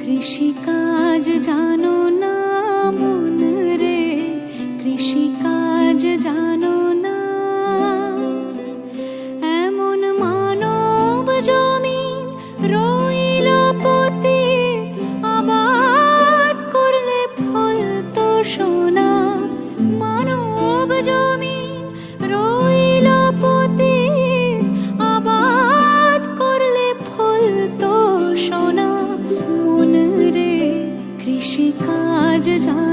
কৃষিকাজ জানো না মন রে, কৃষিকাজ জানো না। এমন মানব জমিন রইল পতি, আবাদ করলে ফল তো সোনা। মানব জমিন রইল পতি, আবাদ করলে ফল তো সোনা। মন রে কৃষিকাজ জানো